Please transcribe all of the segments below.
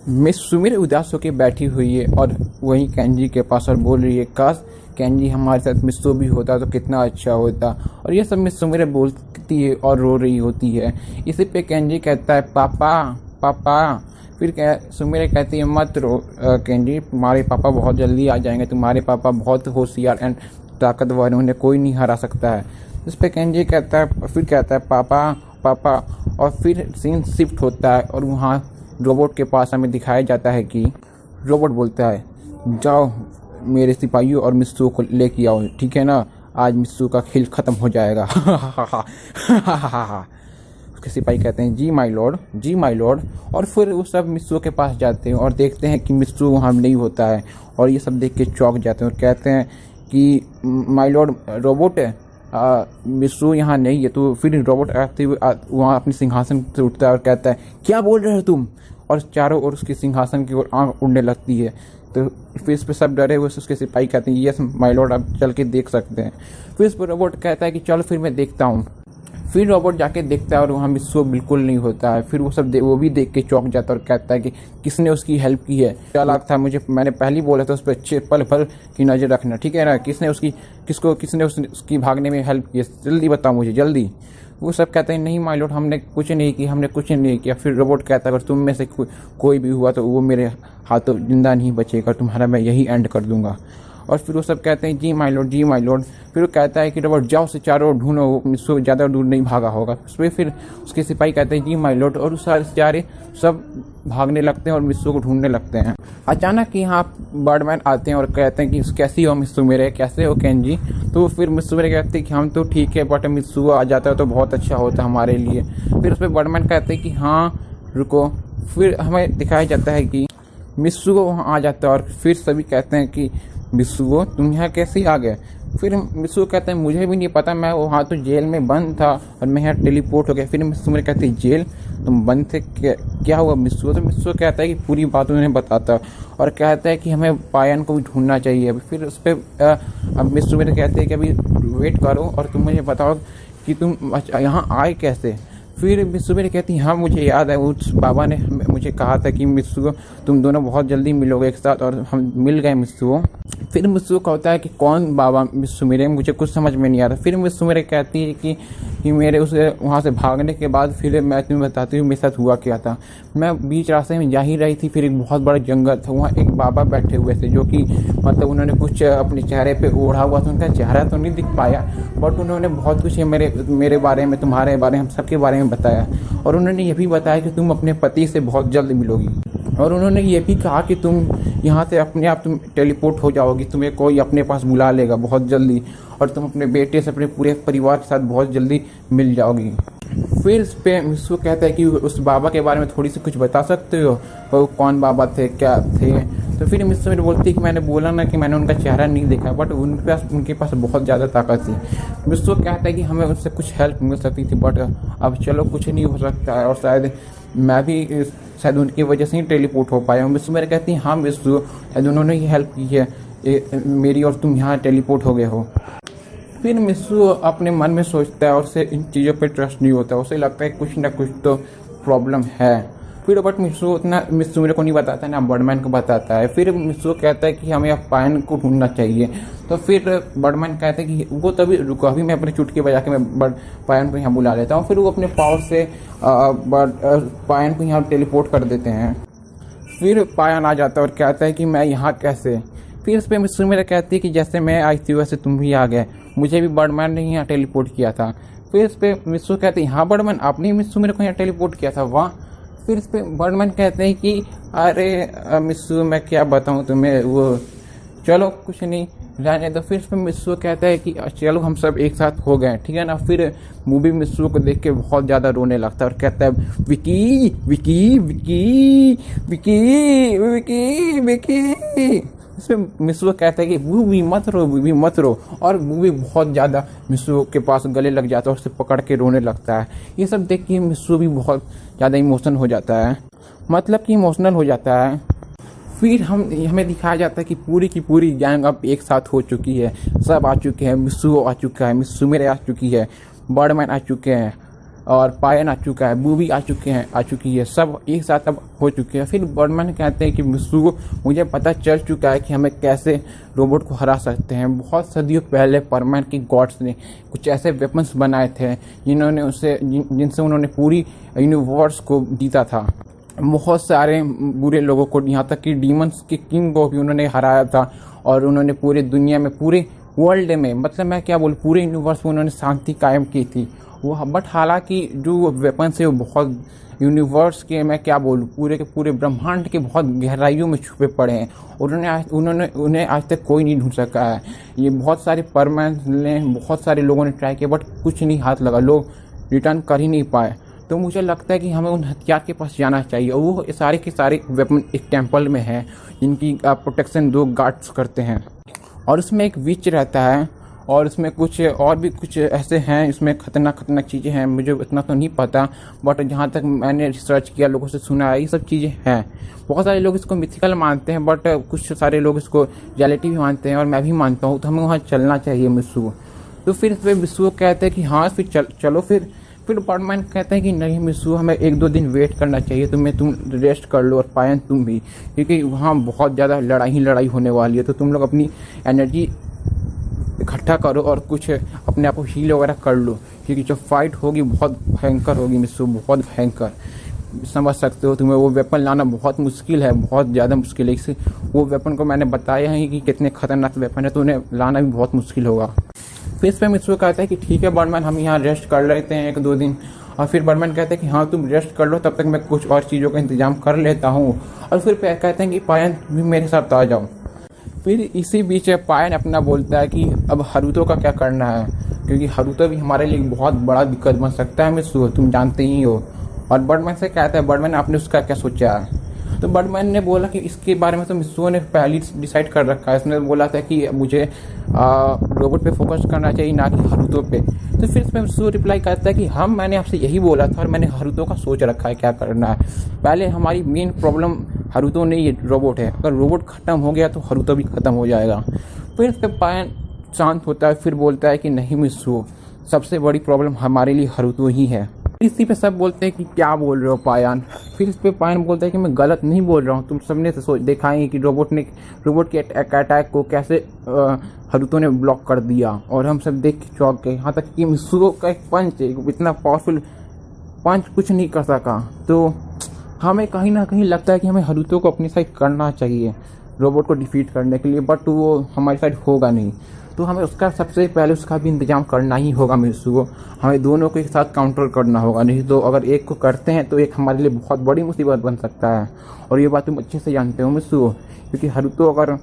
Miss सुमिर उदास होकर बैठी हुई है और वहीं केंजी के पास और बोल रही है, काश केंजी हमारे साथ मिस्सू भी होता तो कितना अच्छा होता। और ये सब मिस सुमिर बोलती है और रो रही होती है। इसी पे केंजी कहता है, पापा पापा। फिर सुमिर कहती है, मत रो केंजी, तुम्हारे पापा बहुत जल्दी आ जाएंगे, तुम्हारे पापा बहुत होशियार एंड ताकतवर, उन्हें कोई नहीं हरा सकता है। इस पे केंजी कहता है, फिर कहता है, पापा पापा। और फिर सीन शिफ्ट होता है और वहाँ रोबोट के पास हमें दिखाया जाता है कि रोबोट बोलता है, जाओ मेरे सिपाहियों और मिस्सू को लेके आओ, ठीक है ना, आज मिस्सू का खेल ख़त्म हो जाएगा। उसके सिपाही कहते हैं, जी माय लॉर्ड, जी माय लॉर्ड। और फिर वो सब मिस्सू के पास जाते हैं और देखते हैं कि मिस्सू वहाँ नहीं होता है। और ये सब देख के चौंक जाते हैं और कहते हैं कि माय लॉर्ड रोबोट, मिस्सू यहाँ नहीं है। तो फिर रोबोट आते हुए वहाँ अपने सिंहासन से उठता है और कहता है, क्या बोल रहे हो तुम। और चारों ओर उसके सिंहासन की ओर आँख उड़ने लगती है। तो फिर इस पर सब डरे हुए उसके सिपाही कहते हैं, यस माय लॉर्ड, आप चल के देख सकते हैं। फिर इस पर रोबोट कहता है कि चलो फिर मैं देखता हूँ। फिर रोबोट जाके देखता है और वहाँ मिस्सू बिल्कुल नहीं होता है। फिर वो भी देख के चौंक जाता है और कहता है कि किसने उसकी हेल्प की है, चालाक था, मैंने पहले ही बोला था उस पर अच्छे पल पल की नज़र रखना, ठीक है ना, किसने उसकी भागने में हेल्प की है, जल्दी बताओ मुझे जल्दी। वो सब कहते हैं, नहीं माय लॉर्ड, हमने कुछ नहीं किया, हमने कुछ नहीं किया। फिर रोबोट कहता है, अगर तुम में से कोई भी हुआ तो वो मेरे हाथों जिंदा नहीं बचेगा, तुम्हारा मैं यही एंड कर दूंगा। और फिर वो सब कहते हैं, जी माय लॉर्ड, जी माय लॉर्ड। फिर वो कहता है कि रोबोट जाओ से चारों ओर ढूंढो, मिस्सू ज़्यादा दूर नहीं भागा होगा। उस पर फिर उसके सिपाही कहते हैं, जी माय लॉर्ड। और सारे सब भागने लगते हैं और मिस्सू को ढूंढने लगते हैं। अचानक यहाँ बर्डमैन आते हैं और कहते हैं कि कैसी हो मिस्सू मेरे, कैसे हो केंजी। तो फिर मिस्सू मेरे कहते हैं कि हम तो ठीक है, बट मिस्सू आ जाता है तो बहुत अच्छा होता हमारे लिए। फिर उस पर बर्डमैन कहते हैं कि हाँ रुको। फिर हमें दिखाया जाता है कि मिस्सू वहाँ आ जाता है और फिर सभी कहते हैं कि मिस्सू तुम यहाँ कैसे आ गए। फिर मिस्सू कहते हैं, मुझे भी नहीं पता, मैं वहाँ तो जेल में बंद था और मैं यहाँ टेलीपोर्ट हो गया। फिर मिस्सू मेरे कहते हैं, जेल तुम बंद थे, क्या हुआ मिस्सू। तो मिस्सू कहता है कि पूरी बात उन्हें बताता और कहता है कि हमें पायन को भी ढूंढना चाहिए। फिर उस पर अब मिस्सू मेरे कहते हैं कि अभी वेट करो और तुम मुझे बताओ कि तुम यहाँ आए कैसे। फिर मिस्सू मेरे कहती हाँ मुझे याद है, उस बाबा ने मुझे कहा था कि मिस्सू तुम दोनों बहुत जल्दी मिलोगे एक साथ, और हम मिल गए मिस्सू। फिर मिस्सू कहता है कि कौन बाबा मिस्सू मेरे, मुझे कुछ समझ में नहीं आ रहा। फिर मिस्सू मेरे कहती है कि मेरे उसे वहाँ से भागने के बाद फिर मैं तुम्हें बताती हूँ मेरे साथ हुआ क्या था। मैं बीच रास्ते में जा ही रही थी, फिर एक बहुत बड़ा जंगल था, वहाँ एक बाबा बैठे हुए थे जो कि मतलब उन्होंने कुछ अपने चेहरे पे ओढ़ा हुआ था। उनका चेहरा तो नहीं दिख पाया, बट उन्होंने बहुत कुछ मेरे बारे में, तुम्हारे बारे में, हम सबके बारे में बताया। और उन्होंने ये भी बताया कि तुम अपने पति से बहुत जल्द मिलोगी। और उन्होंने ये भी कहा कि तुम यहाँ से अपने आप तुम टेलीपोर्ट हो जाओगी, तुम्हें कोई अपने पास बुला लेगा बहुत जल्दी, और तुम अपने बेटे से अपने पूरे परिवार के साथ बहुत जल्दी मिल जाओगी। फिर इस पे मिस्सू कहता है कि उस बाबा के बारे में थोड़ी सी कुछ बता सकते हो, वो कौन बाबा थे, क्या थे। तो फिर मिस्सू मेरे बोलती है कि मैंने बोला ना कि मैंने उनका चेहरा नहीं देखा, बट उनके पास बहुत ज़्यादा ताकत थी। मिस्सू कहता है कि हमें उससे कुछ हेल्प मिल सकती थी, बट अब चलो कुछ नहीं हो सकता है, और शायद उनकी वजह से ही टेलीपोर्ट हो पाया हूँ। मिस्सू मेरे कहती है हाँ मिस्सू, शायद उन्होंने ही हेल्प की है मेरी, और तुम यहाँ टेलीपोर्ट हो गए हो। फिर मिस्सू अपने मन में सोचता है और उसे इन चीज़ों पे ट्रस्ट नहीं होता, उसे लगता है कुछ ना कुछ तो प्रॉब्लम है। फिर बट मिस्सू मेरे को नहीं बताता ना, बर्डमैन को बताता है। फिर मिस्सू कहता है कि हमें अब पायन को ढूंढना चाहिए। तो फिर बर्डमैन कहता है कि वो तभी रुको, अभी मैं अपने चुटकी बजा के मैं पायन को यहाँ बुला लेता हूँ। फिर वो अपने पावर से पायन को यहाँ टेलीपोर्ट कर देते हैं। फिर पायन आ जाता है और कहता है कि मैं यहाँ कैसे। फिर इस पर मिस्सू मेरे कहती है कि जैसे मैं आई थी वैसे तुम भी आ गए, मुझे भी बर्डमैन ने यहाँ टेलीपोर्ट किया था। फिर इस पर मिस्सू कहते हैं हाँ बर्डमैन, आपने ही मिस्सू मेरे को यहाँ टेलीपोर्ट किया था, वाह। फिर इस पर बर्डमैन कहते हैं कि अरे मिस्सू मैं क्या बताऊँ तुम्हें, वो चलो कुछ नहीं रहने दो। फिर इस पर मिस्सू कहता है कि चलो हम सब एक साथ हो गए, ठीक है ना। फिर मूवी मिस्सू को देख के बहुत ज़्यादा रोने लगता है और कहता है विकी विकी विकी विकी विकी विकी। इसमें मिस्सू कहता है कि मूवी मत रो, और मूवी बहुत ज़्यादा मिस्सू के पास गले लग जाता है और उसे पकड़ के रोने लगता है। ये सब देख के मिस्सू भी बहुत ज़्यादा इमोशन हो जाता है, मतलब कि इमोशनल हो जाता है। फिर हमें दिखाया जाता है कि पूरी की पूरी गैंग अब एक साथ हो चुकी है, सब आ चुके हैं, मिस्सू आ चुका है, मिस्सू मेरे आ चुकी है, बर्डमैन आ चुके हैं, और पायन आ चुका है, बूबी आ चुकी है, सब एक साथ अब हो चुके हैं। फिर बर्डमैन कहते हैं कि मिस्सू, मुझे पता चल चुका है कि हमें कैसे रोबोट को हरा सकते हैं। बहुत सदियों पहले परमैन की गॉड्स ने कुछ ऐसे वेपन्स बनाए थे जिनसे उन्होंने पूरी यूनिवर्स को जीता था। बहुत सारे बुरे लोगों को, यहाँ तक कि डीमंस के किंग को भी उन्होंने हराया था, और उन्होंने पूरी दुनिया में, पूरे वर्ल्ड में, मतलब मैं क्या बोलूँ, पूरे यूनिवर्स में उन्होंने शांति कायम की थी वो। बट हालांकि जो वेपन्स है वो बहुत यूनिवर्स के, मैं क्या बोलूँ, पूरे के पूरे ब्रह्मांड के बहुत गहराइयों में छुपे पड़े हैं, और उन्हें आज तक कोई नहीं ढूंढ सका है। ये बहुत सारे परमैन ने, बहुत सारे लोगों ने ट्राई किया, बट कुछ नहीं हाथ लगा, लोग रिटर्न कर ही नहीं पाए। तो मुझे लगता है कि हमें उन हथियार के पास जाना चाहिए, और वो सारे के सारे वेपन एक टेम्पल में है, जिनकी प्रोटेक्शन 2 गार्ड्स करते हैं, और उसमें एक विच रहता है, और उसमें कुछ और भी कुछ ऐसे हैं, इसमें खतरनाक चीज़ें हैं, मुझे इतना तो नहीं पता, बट जहाँ तक मैंने रिसर्च किया, लोगों से सुना है, ये सब चीज़ें हैं। बहुत सारे लोग इसको मिथिकल मानते हैं, बट कुछ सारे लोग इसको रियलिटी भी मानते हैं, और मैं भी मानता हूँ। तो हमें वहाँ चलना चाहिए मिस्सू। तो फिर इस पर मिस्सू कहते हैं कि हाँ फिर चलो। फिर बर्डमैन कहते हैं कि नहीं मिस्सू, हमें 1-2 दिन वेट करना चाहिए, तुम रेस्ट कर लो, और पायन तुम भी, क्योंकि वहाँ बहुत ज़्यादा लड़ाई होने वाली है। तो तुम लोग अपनी एनर्जी इकट्ठा करो और कुछ अपने आप को हील वगैरह कर लो, क्योंकि जो फाइट होगी बहुत भयंकर होगी मिस्सू, बहुत भयंकर। समझ सकते हो, तुम्हें वो वेपन लाना बहुत मुश्किल है, बहुत ज़्यादा मुश्किल है। इससे वो वेपन को मैंने बताया है कि कितने खतरनाक वेपन है, तो उन्हें लाना भी बहुत मुश्किल होगा। फिर इस पर मिस्सू कहता है कि ठीक है बर्डमैन, हम यहाँ रेस्ट कर लेते हैं 1-2 दिन। और फिर बर्डमैन कहते हैं कि हाँ तुम रेस्ट कर लो, तब तक मैं कुछ और चीज़ों का इंतजाम कर लेता हूँ। और फिर कहते हैं कि पायन भी मेरे साथ आ जाओ। फिर इसी बीच पायन अपना बोलता है कि अब हरुतो का क्या करना है, क्योंकि हरुतो भी हमारे लिए बहुत बड़ा दिक्कत बन सकता है मिस्सू, तुम जानते ही हो। और बर्डमैन से कहता है, बर्डमैन आपने उसका क्या सोचा है? तो बर्डमैन ने बोला कि इसके बारे में तो मिस्सू ने पहले डिसाइड कर रखा है। इसने बोला था कि मुझे रोबोट पे फोकस करना चाहिए, ना कि हरुतो पे। तो फिर इसमें मिस्सू रिप्लाई करता है कि मैंने आपसे यही बोला था, और मैंने हरुतो का सोच रखा है क्या करना है। पहले हमारी मेन प्रॉब्लम हरुतो नहीं, ये रोबोट है। अगर रोबोट खत्म हो गया तो हरुतो भी खत्म हो जाएगा। फिर इस पर पायन शांत होता है, फिर बोलता है कि नहीं मिस्सू, सबसे बड़ी प्रॉब्लम हमारे लिए हरुतो ही है। इसी पे सब बोलते हैं कि क्या बोल रहे हो पायन। फिर इस पे पायन बोलता है कि मैं गलत नहीं बोल रहा हूँ, तुम सबने तो देखा ही कि रोबोट के अटैक को कैसे हरुतो ने ब्लॉक कर दिया, और हम सब देख के चौंक गए। यहाँ तक कि मिस्सू का एक पंच, इतना पावरफुल पंच कुछ नहीं कर सका। तो हमें कहीं ना कहीं लगता है कि हमें हरुतो को अपनी साइड करना चाहिए रोबोट को डिफीट करने के लिए, बट वो हमारी साइड होगा नहीं। तो हमें उसका सबसे पहले उसका भी इंतजाम करना ही होगा मिस्सू को। हमें दोनों को एक साथ काउंटर करना होगा, नहीं तो अगर एक को करते हैं तो एक हमारे लिए बहुत बड़ी मुसीबत बन सकता है। और ये बात तुम अच्छे से जानते हो मिस्सू, क्योंकि हरुतो अगर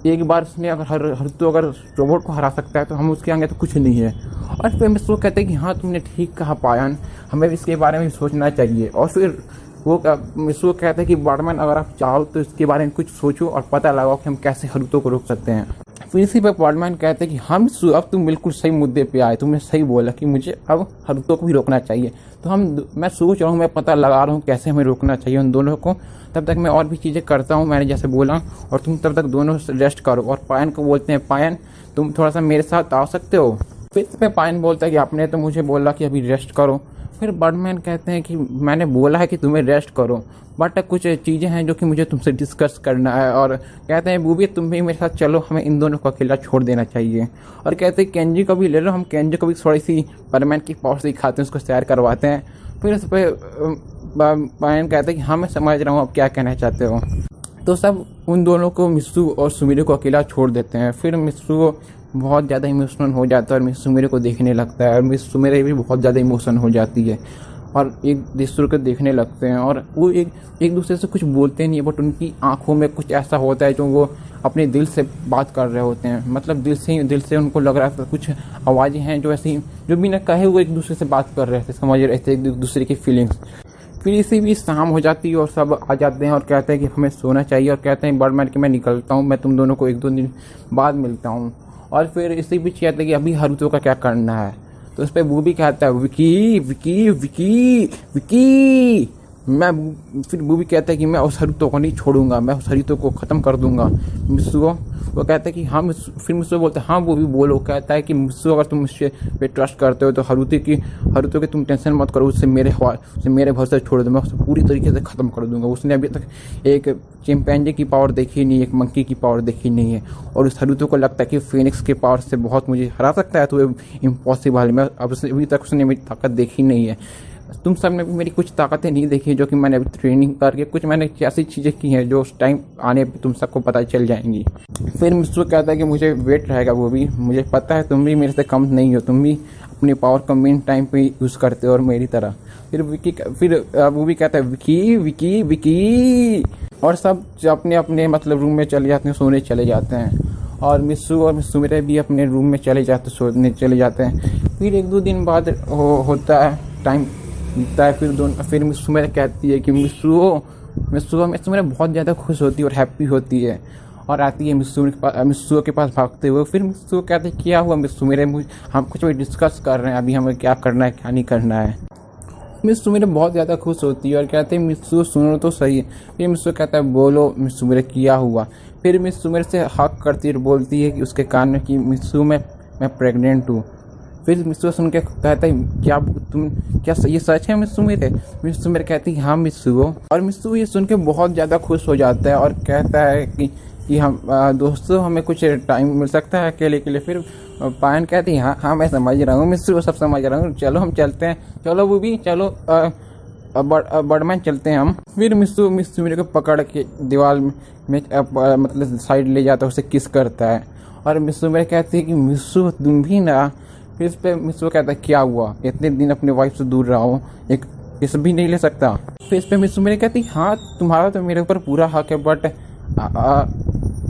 एक बार उसने हरुतो अगर रोबोट को हरा सकता है तो हम उसके आगे तो कुछ नहीं है। और फिर मिस्सू कहते हैं कि हाँ तुमने ठीक कहा पायन, हमें इसके बारे में सोचना चाहिए। और फिर वो मिस्सू कहते हैं कि बर्डमैन अगर आप चाहो तो इसके बारे में कुछ सोचो और पता लगाओ कि हम कैसे हरुतो को रोक सकते हैं। फिर इसी पर बर्डमैन कहते हैं कि हम मिस्सू, अब तुम बिल्कुल सही मुद्दे पे आए, तुमने सही बोला कि मुझे अब हरुतो को भी रोकना चाहिए। तो मैं सोच रहा हूँ, मैं पता लगा रहा हूँ कैसे हमें रोकना चाहिए उन दोनों को। तब तक मैं और भी चीज़ें करता हूँ मैंने जैसे बोला, और तुम तब तक दोनों रेस्ट करो। और पायन को बोलते हैं, पायन तुम थोड़ा सा मेरे साथ आ सकते हो। फिर इस पर पायन बोलता है कि आपने तो मुझे बोला कि अभी रेस्ट करो। फिर बर्डमैन कहते हैं कि मैंने बोला है कि तुम्हें रेस्ट करो, बट कुछ चीज़ें हैं जो कि मुझे तुमसे डिस्कस करना है। और कहते हैं बूबी तुम भी मेरे साथ चलो, हमें इन दोनों को अकेला छोड़ देना चाहिए। और कहते हैं केंजी को भी ले लो, हम केंजी को भी थोड़ी सी बर्डमैन की पावर सिखाते हैं, उसको तैयार करवाते हैं। फिर इस पर पायन कहते हैं कि हाँ मैं समझ रहा हूँ आप क्या कहना चाहते हो। तो सब उन दोनों को, मिस्सू और सुमिरो को अकेला छोड़ देते हैं। फिर मिस्सू बहुत ज़्यादा इमोशनल हो जाता है और मिस सुमिरो को देखने लगता है, और मिस सुमिरो भी बहुत ज़्यादा इमोशन हो जाती है, और एक दूसरे को देखने लगते हैं। और वो एक दूसरे से कुछ बोलते नहीं है, बट उनकी आंखों में कुछ ऐसा होता है जो वो अपने दिल से बात कर रहे होते हैं। मतलब दिल से उनको लग रहा था कुछ आवाज़ें हैं जो ऐसी, जो बिना कहे वो एक दूसरे से बात कर रहे थे, समझ रहे थे एक दूसरे की फीलिंग्स। फिर इसी भी शाम हो जाती है और सब आ जाते हैं और कहते हैं कि हमें सोना चाहिए, और कहते हैं बर्डमैन कि मैं निकलता हूँ, मैं तुम दोनों को 1-2 दिन बाद मिलता हूँ। और फिर इसी बीच कहते हैं कि अभी हरुतो का क्या करना है। तो उस पर वो भी कहता है विकी विकी विकी विकी, फिर वो भी कहता है कि मैं उस हरुतो को नहीं छोड़ूंगा, मैं उस हरुतो को ख़त्म कर दूंगा। मित्सुओ वो कहता है कि हाँ फिर मित्सुओ बोलता है हाँ वो भी बोलो। कहता है कि मित्सुओ अगर तुम मुझसे पे ट्रस्ट करते हो तो हरुतो की तुम टेंशन मत करो, उससे मेरे भरोसे छोड़ दो, मैं उसे पूरी तरीके से ख़त्म कर दूंगा। उसने अभी तक एक चिंपैंजी की पावर देखी नहीं, एक मंकी की पावर देखी नहीं है, और उस हरुतो को लगता है कि फिनिक्स के पावर से बहुत मुझे हरा सकता है, तो इम्पॉसिबल है। मैं अभी तक उसने मेरी ताकत देखी नहीं है। तुम सब ने भी मेरी कुछ ताकतें नहीं देखी जो कि मैंने अभी ट्रेनिंग करके कुछ मैंने ऐसी चीज़ें की हैं जो उस टाइम आने पे तुम सबको पता चल जाएंगी। फिर मित्सुओ कहता है कि मुझे वेट रहेगा, वो भी मुझे पता है तुम भी मेरे से कम नहीं हो, तुम भी अपनी पावर को मेन टाइम पे यूज़ करते हो और मेरी तरह। फिर वो भी कहता है विकी विकी विकी, और सब अपने अपने मतलब रूम में चले जाते हैं, सोने चले जाते हैं। और मित्सु और मित्सुमिरे भी अपने रूम में सोने चले जाते हैं। फिर 1-2 दिन बाद होता है, टाइम बीतता है। फिर मित्सुमिरे कहती है कि मित्सुमिरे बहुत ज़्यादा खुश होती है और हैप्पी होती है, और आती है मित्सुओ के पास भागते हुए। फिर मित्सुओ कहते हैं क्या हुआ मित्सुमिरे, हम कुछ भी डिस्कस कर रहे हैं, अभी हमें क्या करना है क्या नहीं करना है। मित्सुमिरे बहुत ज़्यादा खुश होती है और कहते हैं मित्सुओ सुनो तो सही। फिर मित्सुओ कहता है बोलो मित्सुमिरे क्या हुआ। फिर मित्सुमिरे से हक करती है, बोलती है कि उसके कान में कि मित्सु मैं प्रेग्नेंट हूँ। फिर मित्सुओ सुन के कहता है क्या ये सच है मित्सुमिरे कहती है हाँ मित्सुओ। और मित्सुओ ये सुन के बहुत ज़्यादा खुश हो जाता है और कहता है कि हम दोस्तों हमें कुछ टाइम मिल सकता है अकेले के लिए। फिर पायन कहती है हाँ मैं समझ रहा हूँ मित्सुओ, सब समझ रहा हूँ, चलो हम चलते हैं, चलो वो भी चलो बर्डमैन चलते हैं हम। फिर मित्सुमिरे को पकड़ के दीवार में मतलब साइड ले जाता है, उसे किस करता है। और मित्सुमिरे कहती है कि मित्सु तुम भी ना। फिर इस पर मित्सुओ कहता है क्या हुआ, इतने दिन अपने वाइफ से दूर रहा हूँ, एक किस भी नहीं ले सकता। फिर इस पर मित्सुमिरे कहती हाँ तुम्हारा तो मेरे ऊपर पूरा हक है, बट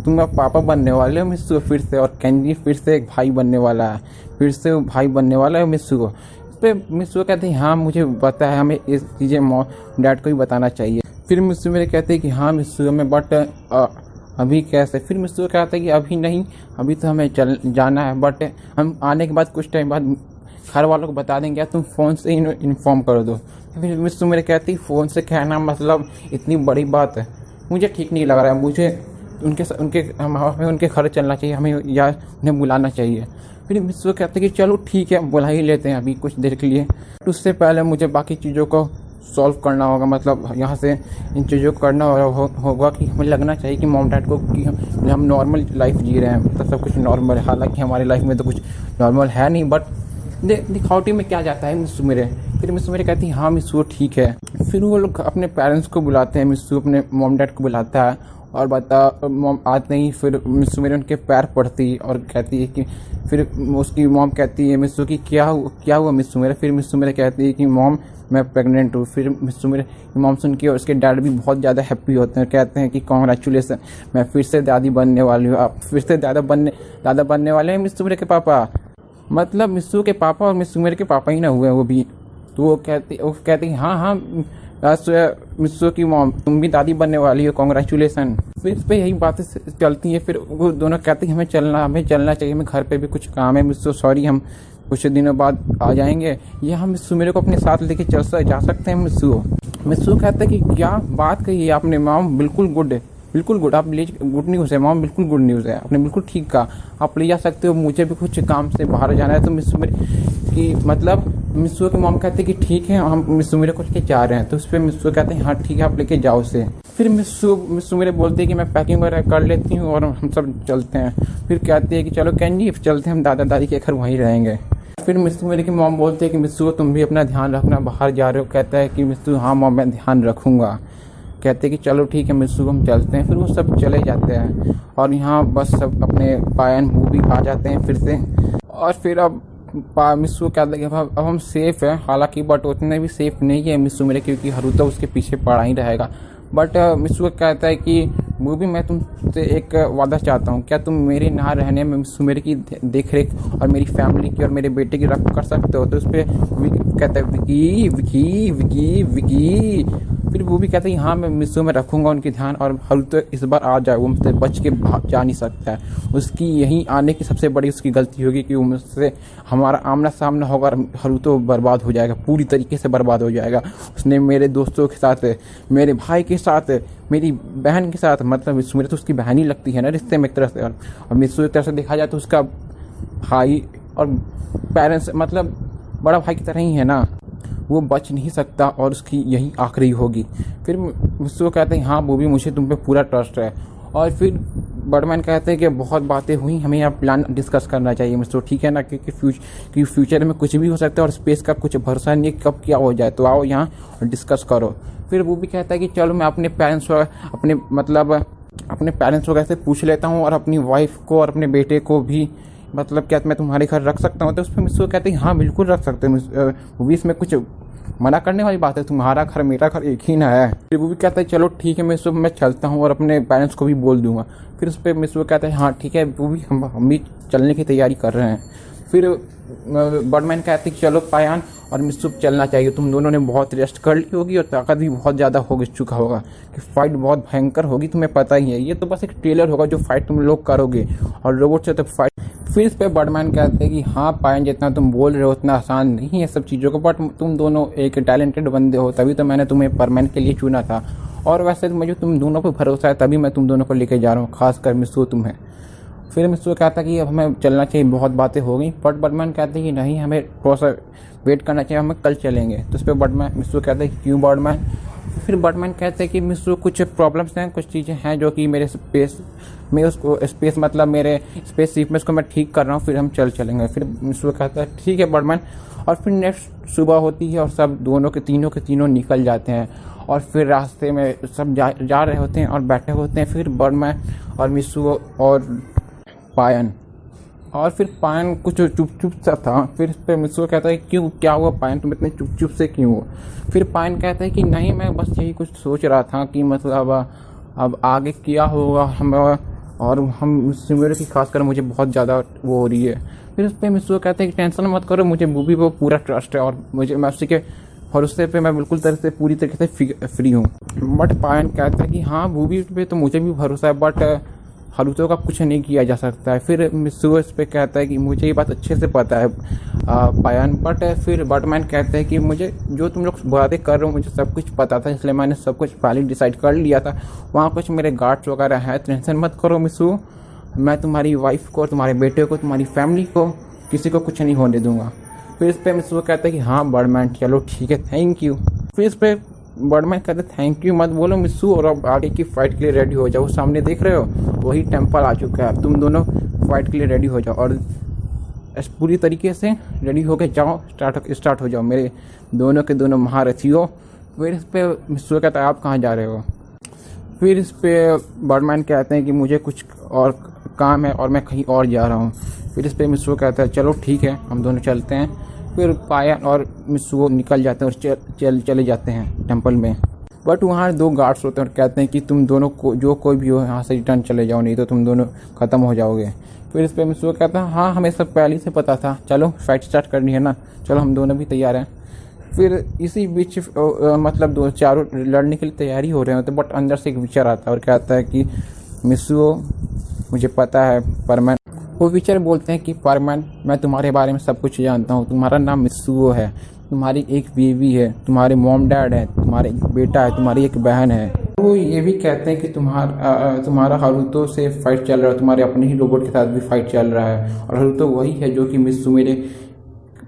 तुम अब पापा बनने वाले हो मित्सुओ फिर से, और केंजी फिर से एक भाई बनने वाला है, फिर से वो भाई बनने वाला है मित्सुओ। इस पर मित्सुओ कहते हैं हाँ मुझे पता है, हमें इस चीज़ें डैड को ही बताना चाहिए। फिर मित्सुमिरे कहते हैं कि हाँ मित्सुओ में बट अभी कैसे। फिर मित्सुओ कहता है कि अभी नहीं, अभी तो हमें जाना है, बट हम आने के बाद कुछ टाइम बाद घर वालों को बता देंगे, तुम फ़ोन से इन्फॉर्म कर दो। फिर मित्सुमिरे कहती फ़ोन से कहना मतलब इतनी बड़ी बात है, मुझे ठीक नहीं लग रहा है, मुझे हमें उनके घर चलना चाहिए, हमें या उन्हें बुलाना चाहिए। फिर मित्सुओ कहते हैं कि चलो ठीक है बुला ही लेते हैं अभी कुछ देर के लिए, उससे पहले मुझे बाकी चीज़ों को सॉल्व करना होगा, मतलब यहाँ से इन चीज़ों को करना होगा कि हमें लगना चाहिए कि मॉम डैड को कि हम नॉर्मल लाइफ जी रहे हैं, मतलब सब कुछ नॉर्मल है। हालांकि हमारी लाइफ में तो कुछ नॉर्मल है नहीं, बट दिखावटी में क्या जाता है मित्सुमिरे। फिर मित्सुमिरे कहती है हाँ मित्सुओ ठीक है। फिर वो लोग अपने पेरेंट्स को बुलाते हैं, मित्सुओ अपने मॉम डैड को बुलाता है और मॉम आते ही फिर मित्सुमिरे उनके पैर पड़ती और कहती है कि फिर उसकी मॉम कहती है मित्सुओ की क्या हुआ मित्सुमिरे। फिर मित्सुमिरे कहती है कि मॉम मैं प्रेग्नेंट हूँ। फिर मित्सुमिरे की मॉम सुन के और उसके डैड भी बहुत ज़्यादा हैप्पी होते हैं, कहते हैं कि कॉन्ग्रेचुलेसन, मैं फिर से दादी बनने वाली हूँ, आप फिर से दादा बनने वाले हैं मित्सुमिरे के पापा। मतलब मित्सुओ के पापा और मित्सुमिरे के पापा ही ना हुए वो भी। तो वो कहती हाँ मित्सुओ की मॉम तुम भी दादी बनने वाली हो, कॉन्ग्रेचुलेसन। फिर इस पर यही बातें चलती हैं। फिर वो दोनों कहते हैं हमें चलना चाहिए, हमें घर पे भी कुछ काम है मित्सुओ, सॉरी हम कुछ दिनों बाद आ जाएंगे, या हम मित्सुमिरे को अपने साथ लेके जा सकते हैं मित्सुओ कहता है कि क्या बात कही है आपने मॉम, बिल्कुल गुड, आप गुड न्यूज़ है मॉम, बिल्कुल गुड न्यूज़ है, आपने बिल्कुल ठीक कहा, आप ले जा सकते हो, मुझे भी कुछ काम से बाहर जाना है। तो मित्सुओ की मॉम कहते हैं कि ठीक है हम मित्सुमिरे को लेके जा रहे हैं। तो उस पर मित्सुओ कहते हैं हाँ ठीक है आप लेके जाओ उसे। फिर मित्सुमिरे बोलते हैं कि मैं पैकिंग वगैरह कर लेती हूँ और हम सब चलते हैं। फिर कहती है कि चलो केंजी चलते हैं, हम दादा दादी के घर वहीं रहेंगे। फिर मित्सुमिरे की मॉम बोलते हैं कि मित्सुओ तुम भी अपना ध्यान रखना, बाहर जा रहे हो। कहता है कि मित्सुओ हाँ मॉम मैं ध्यान रखूँगा। कहते हैं कि चलो ठीक है मित्सुओ हम चलते हैं। फिर वो सब चले जाते हैं और यहाँ बस सब अपने पायन वो भी आ जाते हैं फिर से। और फिर अब मित्सुओ कहता है कि अब हम सेफ़ हैं, हालांकि बट उतने भी सेफ़ नहीं है मित्सुमिरे, क्योंकि हारुतो उसके पीछे पड़ा ही रहेगा। बट मित्सुओ कहता है कि वो भी मैं तुमसे एक वादा चाहता हूँ, क्या तुम मेरे यहाँ रहने में मित्सुमिरे की देख रेख और मेरी फैमिली की और मेरे बेटे की रक्षा कर सकते हो। तो उस पर कहता है विकी विकी विकी विकी। फिर वो भी कहता है कि हाँ मैं मिस्सू में रखूँगा उनकी ध्यान, और हरुतो इस बार आ जाए, वो मुझसे बच के जा नहीं सकता है। उसकी यही आने की सबसे बड़ी उसकी गलती होगी कि वो मुझसे हमारा आमना सामना होगा, हरुतो बर्बाद हो जाएगा, पूरी तरीके से बर्बाद हो जाएगा। उसने मेरे दोस्तों के साथ, मेरे भाई के साथ, मेरी बहन के साथ, मतलब मिस्सू मेरे तो उसकी बहन ही लगती है ना रिश्ते में एक तरह से, और मिस्सू एक तरह से देखा जाए तो उसका भाई और पेरेंट्स मतलब बड़ा भाई की तरह ही है ना, वो बच नहीं सकता और उसकी यही आखिरी होगी। फिर मिस्सू कहते हैं हाँ वो भी मुझे तुम पे पूरा ट्रस्ट है। और फिर बर्डमैन कहते हैं कि बहुत बातें हुई, हमें यहाँ प्लान डिस्कस करना चाहिए मिस्टर, ठीक है ना, क्योंकि फ्यूचर में कुछ भी हो सकता है और स्पेस का कुछ भरोसा नहीं है कब क्या हो जाए, तो आओ यहाँ और डिस्कस करो। फिर वो भी कहता है कि चलो मैं अपने पेरेंट्स वगैरह से पूछ लेता हूँ और अपनी वाइफ को और अपने बेटे को भी, मतलब क्या मैं तुम्हारे घर रख सकता हूँ। तो उस पर मिस्सू कहते हैं हाँ बिल्कुल रख सकते हो, वो भी इसमें कुछ मना करने वाली बात है, तुम्हारा घर मेरा घर एक ही ना है। फिर वो भी कहता है चलो ठीक है मिस्सू मैं चलता हूँ और अपने पेरेंट्स को भी बोल दूंगा। फिर उस पर मिस्सू कहता है हाँ ठीक है, वो भी हम भी चलने की तैयारी कर रहे हैं। फिर बर्डमैन कहते हैं कि चलो पायान और मिस्सू चलना चाहिए, तुम दोनों ने बहुत रेस्ट कर ली होगी और ताकत भी बहुत ज़्यादा हो चुका होगा, कि फाइट बहुत भयंकर होगी, तुम्हें पता ही है, ये तो बस एक ट्रेलर होगा जो फाइट तुम लोग करोगे और रोबोट से तो फाइट। फिर इस पे बर्डमैन कहते हैं कि हाँ पायन जितना तुम बोल रहे हो उतना आसान नहीं है सब चीज़ों को, बट तुम दोनों एक टैलेंटेड बंदे हो, तभी तो मैंने तुम्हें परमैन के लिए चुना था, और वैसे तो मुझे तुम दोनों पर भरोसा है तभी मैं तुम दोनों को लेके जा रहा हूँ, खासकर मिस्सू तुम्हें। फिर मिस्सू कहता है कि अब हमें चलना चाहिए, बहुत बातें हो गई, बट बर्डमैन कहते हैं कि नहीं हमें थोड़ा सा वेट करना चाहिए, हमें कल चलेंगे। तो उस पर मिस्सू कहते हैं कि क्यों बर्डमैन। फिर बर्डमैन कहते हैं कि मिस्सू कुछ प्रॉब्लम्स हैं, कुछ चीज़ें हैं जो कि मेरे स्पेस मतलब मेरे स्पेस शिप में उसको मैं ठीक कर रहा हूँ, फिर हम चलेंगे। फिर मिस्सू कहता है ठीक है बर्डमैन। और फिर नेक्स्ट सुबह होती है और सब दोनों के तीनों निकल जाते हैं, और फिर रास्ते में सब जा रहे होते हैं और बैठे होते हैं, फिर बर्डमैन और मिस्सू और पायन। और फिर पायन कुछ चुप सा था। फिर इस पर मिस्सू कहता है क्यों, क्या हुआ पायन, तुम इतने चुप से क्यों हो। फिर पायन कहता है कि नहीं मैं बस यही कुछ सोच रहा था कि मतलब अब आगे क्या होगा हम मेरे की खासकर मुझे बहुत ज़्यादा वो हो रही है। फिर उस पर मिस्सू कहते हैं कि टेंशन मत करो, मुझे मूवी पर पूरा ट्रस्ट है और मैं उसी के भरोसे पे मैं बिल्कुल पूरी तरीके से फ्री हूँ। बट पायन कहता है कि हाँ मूवी पे तो मुझे भी भरोसा है, बट हरुतो का कुछ नहीं किया जा सकता है। फिर मिस्सू इस पे कहता है कि मुझे ये बात अच्छे से पता है पायन, बट फिर बर्डमैन कहते हैं कि मुझे जो तुम लोग बातें कर रहे हो मुझे सब कुछ पता था, इसलिए मैंने सब कुछ पहले डिसाइड कर लिया था, वहाँ कुछ मेरे गार्ड्स वगैरह हैं, टेंशन मत करो मिस्सू, मैं तुम्हारी वाइफ को, तुम्हारे बेटे को, तुम्हारी फैमिली को, किसी को कुछ नहीं होने दूंगा। फिर इस पर मिस्सू कहता है कि हाँ बर्डमैन चलो ठीक है थैंक यू। फिर इस पर बर्डमैन कहते थैंक यू मत बोलो मिस्सू, और अब आगे की फाइट के लिए रेडी हो जाओ, सामने देख रहे हो वही टेम्पल आ चुका है, तुम दोनों फाइट के लिए रेडी हो जाओ और पूरी तरीके से रेडी होके जाओ, स्टार्ट हो जाओ मेरे दोनों के दोनों महारथियों। फिर इस पे मिस्सू कहता है आप कहाँ जा रहे हो। फिर इस पे बर्डमैन कहते हैं कि मुझे कुछ और काम है और मैं कहीं और जा रहा हूँ। फिर इस पे मिस्सू कहता है चलो ठीक है हम दोनों चलते हैं। फिर पायन और मिस्सू निकल जाते हैं और चले जाते हैं टेंपल में, बट वहाँ 2 गार्ड्स होते हैं और कहते हैं कि तुम दोनों को जो कोई भी हो यहाँ से रिटर्न चले जाओ, नहीं तो तुम दोनों ख़त्म हो जाओगे। फिर इस पर मिस्सू कहता है हाँ हमें सब पहले से पता था, चलो फाइट स्टार्ट करनी है ना, चलो हम दोनों भी तैयार हैं। फिर इसी बीच मतलब चारों लड़ने के लिए तैयारी हो रहे होते, बट अंदर से एक विचार आता है और कहता है कि मिस्सू मुझे पता है परमैन, वो विचार बोलते हैं कि परमैन मैं तुम्हारे बारे में सब कुछ जानता हूँ, तुम्हारा नाम मिस्सू है, तुम्हारी एक बेबी है, तुम्हारे मॉम डैड है, तुम्हारे एक बेटा है, तुम्हारी एक बहन है। वो ये भी कहते हैं कि तुम्हारा हरुतो से फाइट चल रहा है, तुम्हारे अपने ही रोबोट के साथ भी फाइट चल रहा है, और हरुतो वही है जो कि मिस्सू मेरे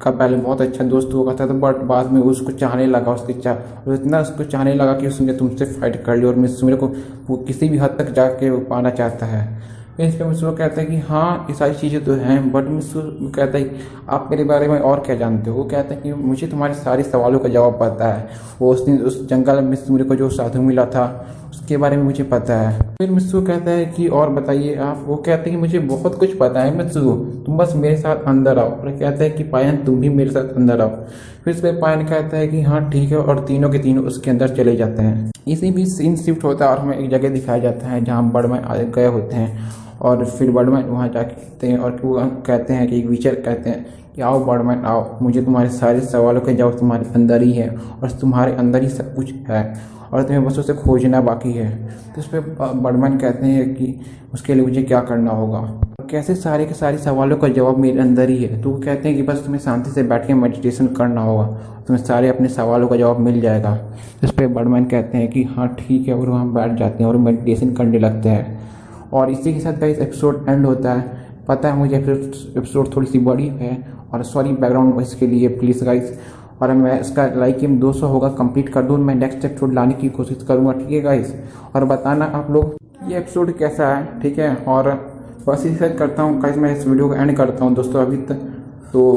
का पहले बहुत अच्छा दोस्त हुआ था, बट बाद में उसको चाहने लगा, और इतना उसको चाहने लगा कि उसने तुमसे फाइट कर ली, और मिस्सू मेरे को वो किसी भी हद तक जाके पाना चाहता है। इस पर मिस्सू कहता है कि हाँ ये सारी चीज़ें तो हैं, बट मिस्सू कहता है आप मेरे बारे में और क्या जानते हो। वो कहता है कि मुझे तुम्हारे सारे सवालों का जवाब पता है, वो उस दिन उस जंगल में मिस्सू को जो साधु मिला था उसके बारे में मुझे पता है। फिर मिस्सू कहता है कि और बताइए आप। वो कहते हैं कि मुझे बहुत कुछ पता है मिस्सू, तुम बस मेरे साथ अंदर आओ। और कहता है कि पायन तुम भी मेरे साथ अंदर आओ। फिर इस पर पायन कहता है कि हाँ ठीक है, और तीनों के तीनों उसके अंदर चले जाते हैं। इसी बीच सीन शिफ्ट होता है और हमें एक जगह दिखाया जाता है जहाँ बर्डमैन गए होते हैं, और फिर बर्डमैन वहाँ जाके कहते हैं और वो कहते हैं कि एक विचार कहते हैं कि आओ बर्डमैन आओ, मुझे तुम्हारे सारे सवालों के जवाब तुम्हारे अंदर ही है और तुम्हारे अंदर ही सब कुछ है और तुम्हें बस उसे खोजना बाकी है। तो उस पर बर्डमैन कहते हैं कि उसके लिए मुझे क्या करना होगा, कैसे सारे के सारे सवालों का जवाब मेरे अंदर ही है। तो वो कहते हैं कि बस तुम्हें शांति से बैठ के मेडिटेशन करना होगा, तुम्हें सारे अपने सवालों का जवाब मिल जाएगा। इस पर बर्डमैन कहते हैं कि हाँ ठीक है, और वहाँ बैठ जाते हैं और मेडिटेशन करने लगते हैं। और इसी के साथ गाइस एपिसोड एंड होता है। पता है मुझे एपिसोड थोड़ी सी बड़ी है और सॉरी बैकग्राउंड वॉइस के लिए प्लीज़ गाइस। और मैं इसका लाइक 200 होगा कंप्लीट कर दूँ, मैं नेक्स्ट एपिसोड लाने की कोशिश करूँगा, ठीक है गाइस। और बताना आप लोग ये एपिसोड कैसा है, ठीक है। और बस इसी से करता हूँ गाइस, मैं इस वीडियो को एंड करता हूँ दोस्तों अभी तक। तो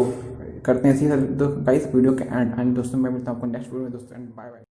करते हैं इसी से गाइस वीडियो के एंड दोस्तों। मैं मिलता हूँ आपको नेक्स्ट वीडियो में दोस्तों, बाय बाय।